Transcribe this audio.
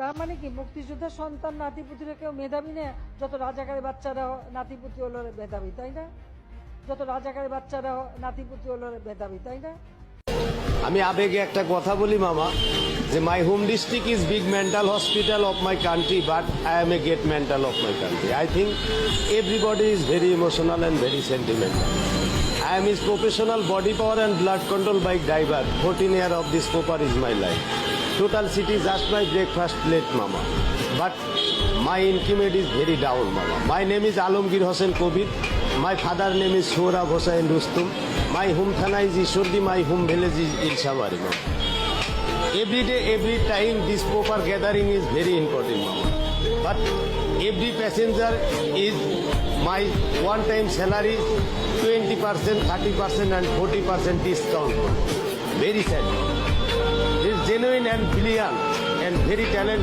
তার মানে কি মুক্তিযোদ্ধার সন্তান নাতিপুতিরা কেউ মেধাবী না? যত রাজাকারের বাচ্চারা নাতিপুতি হলো মেধাবী, তাই না? যত রাজাকারের বাচ্চারা নাতিপুতি হলো মেধাবী, তাই না? আমি আবেগে একটা কথা বলি মামা, যে my home district is big mental hospital of my country, but I M a great mental of my country. I think everybody is very emotional and very sentimental. I am his professional body power and blood control bike driver. 14 years of this copper is my life. Total city just my breakfast plate, mama. But my income is very down, mama. My name is Alamgir Hossain Kobir. My father name is Sohrab Hossain Rustum. My home thana is Ishordi. My home village is Ilshabari, mama. Every day, every time, this proper gathering is very important, mama. But every passenger is my one-time salary, 20%, 30% and 40% discount. Very sad. It's genuine and brilliant and very talented.